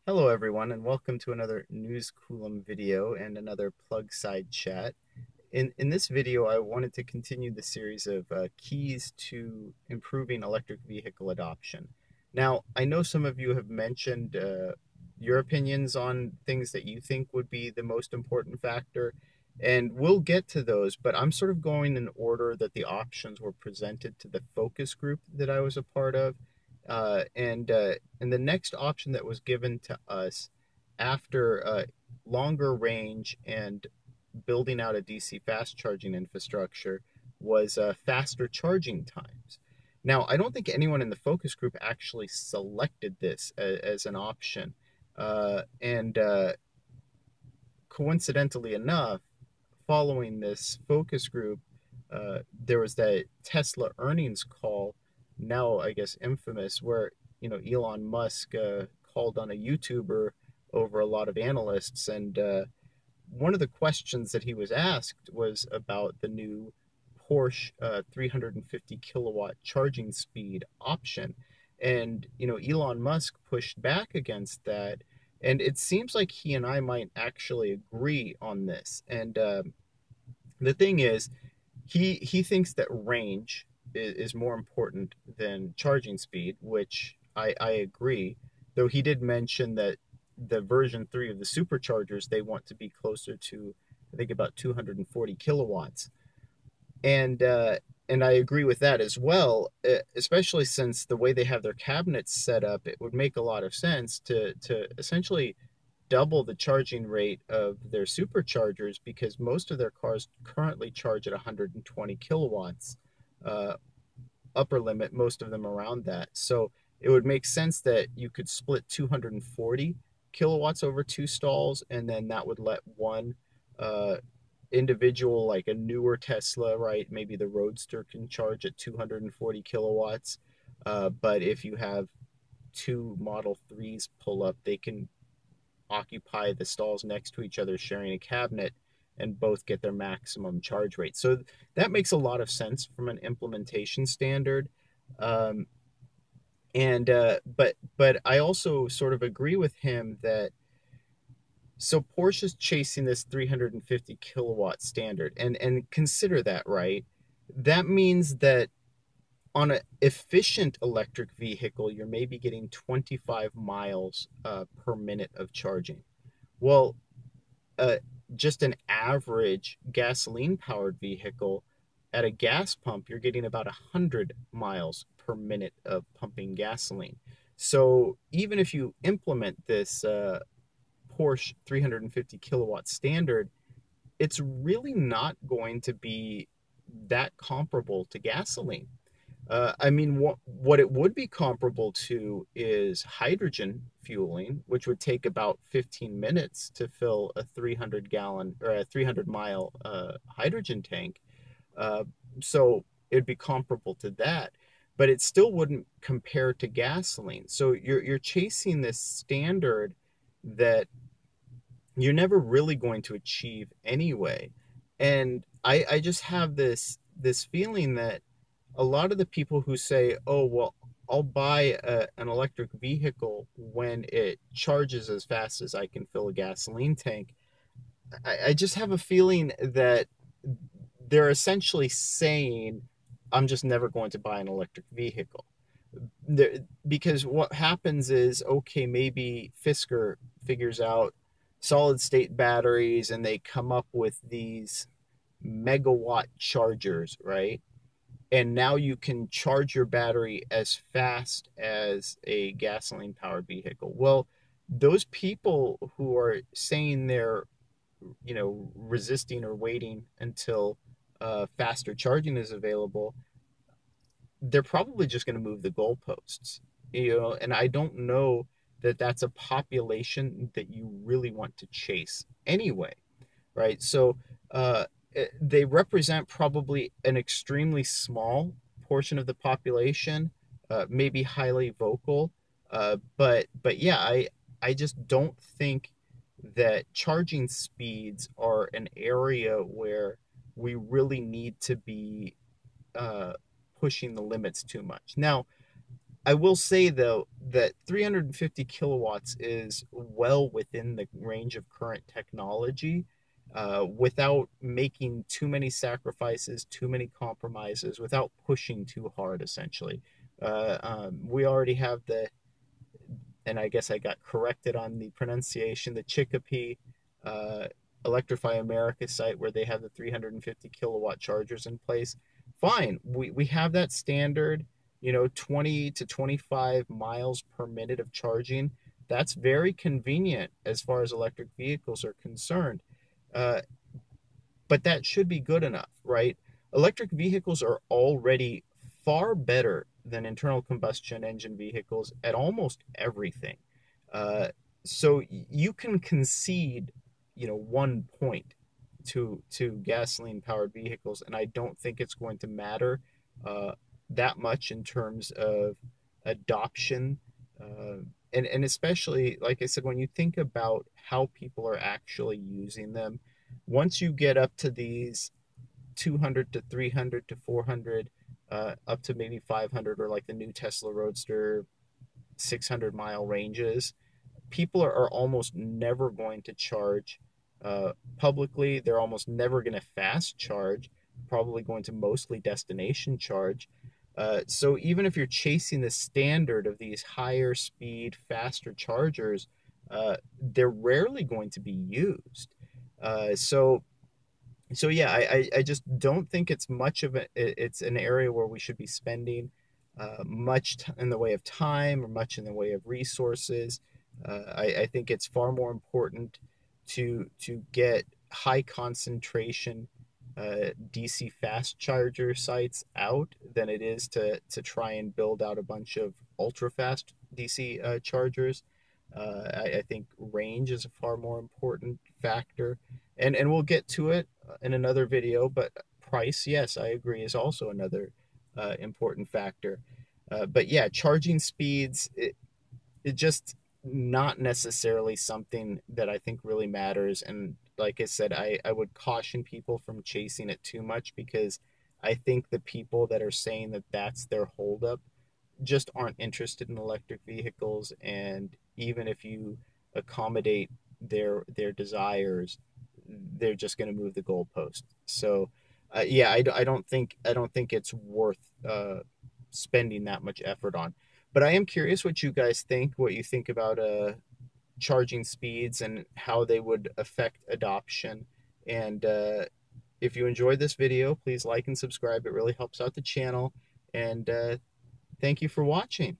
Hello everyone and welcome to another News Coolum video and another plug side chat. In this video I wanted to continue the series of keys to improving electric vehicle adoption. Now I know some of you have mentioned your opinions on things that you think would be the most important factor, and we'll get to those, but I'm sort of going in order that the options were presented to the focus group that I was a part of. And the next option that was given to us after longer range and building out a DC fast charging infrastructure was faster charging times. Now, I don't think anyone in the focus group actually selected this as an option. And Coincidentally enough, following this focus group, there was that Tesla earnings call, now I guess infamous, where Elon Musk called on a YouTuber over a lot of analysts, and one of the questions that he was asked was about the new Porsche 350 kilowatt charging speed option. And Elon Musk pushed back against that, and it seems like he and I might actually agree on this. And the thing is, he thinks that range is more important than charging speed, which I agree. Though he did mention that the version 3 of the superchargers, they want to be closer to, I think, about 240 kilowatts. And I agree with that as well, especially since the way they have their cabinets set up, it would make a lot of sense to essentially double the charging rate of their superchargers, because most of their cars currently charge at 120 kilowatts, uh, upper limit, most of them around that. So it would make sense that you could split 240 kilowatts over two stalls, and then that would let one uh, individual, like a newer Tesla, right? Maybe the Roadster can charge at 240 kilowatts. But if you have two Model 3s pull up, they can occupy the stalls next to each other, sharing a cabinet, and both get their maximum charge rate. So that makes a lot of sense from an implementation standard. Um, but I also sort of agree with him that, so Porsche's chasing this 350 kilowatt standard, and consider that, right? That means that on an efficient electric vehicle, you're maybe getting 25 miles per minute of charging. Well, uh, just an average gasoline powered vehicle, at a gas pump, you're getting about 100 miles per minute of pumping gasoline. So even if you implement this Porsche 350 kilowatt standard, it's really not going to be that comparable to gasoline. I mean, what it would be comparable to is hydrogen fueling, which would take about 15 minutes to fill a 300 gallon or a 300 mile hydrogen tank. Uh, so it'd be comparable to that, but it still wouldn't compare to gasoline. So you're chasing this standard that you're never really going to achieve anyway. And I just have this feeling that a lot of the people who say, "Oh, well, I'll buy an electric vehicle when it charges as fast as I can fill a gasoline tank," I just have a feeling that they're essentially saying, "I'm just never going to buy an electric vehicle." Because what happens is, okay, maybe Fisker figures out solid state batteries and they come up with these megawatt chargers, right? And now you can charge your battery as fast as a gasoline powered vehicle. Well, those people who are saying they're, resisting or waiting until faster charging is available, they're probably just going to move the goalposts, and I don't know that that's a population that you really want to chase anyway, right? So they represent probably an extremely small portion of the population, maybe highly vocal, but yeah, I just don't think that charging speeds are an area where we really need to be uh, pushing the limits too much. Now, I will say though that 350 kilowatts is well within the range of current technology, without making too many sacrifices, too many compromises, without pushing too hard, essentially. We already have and I guess I got corrected on the pronunciation, the Chicopee uh, Electrify America site where they have the 350 kilowatt chargers in place. Fine, we have that standard, 20 to 25 miles per minute of charging. That's very convenient as far as electric vehicles are concerned. Uh, but that should be good enough, right? Electric vehicles are already far better than internal combustion engine vehicles at almost everything. Uh, so you can concede, 1 point to gasoline powered vehicles, and I don't think it's going to matter uh, that much in terms of adoption. Uh, and especially, like I said, when you think about how people are actually using them, once you get up to these 200 to 300 to 400, up to maybe 500, or like the new Tesla Roadster 600-mile ranges, people are almost never going to charge publicly. They're almost never going to fast charge, probably going to mostly destination charge. So even if you're chasing the standard of these higher speed, faster chargers, they're rarely going to be used. So yeah, I just don't think it's much of it's an area where we should be spending much in the way of time or much in the way of resources. I think it's far more important to get high concentration DC fast charger sites out than it is to try and build out a bunch of ultra fast DC chargers. I think range is a far more important factor, and we'll get to it in another video. But price, yes, I agree, is also another important factor. But yeah, charging speeds, it just not necessarily something that I think really matters. And like I said, I would caution people from chasing it too much, because I think the people that are saying that that's their holdup just aren't interested in electric vehicles. And even if you accommodate their desires, they're just going to move the goalpost. So yeah, I don't think it's worth spending that much effort on. But I am curious what you guys think, what you think about charging speeds and how they would affect adoption. And if you enjoyed this video, please like and subscribe. It really helps out the channel. And thank you for watching.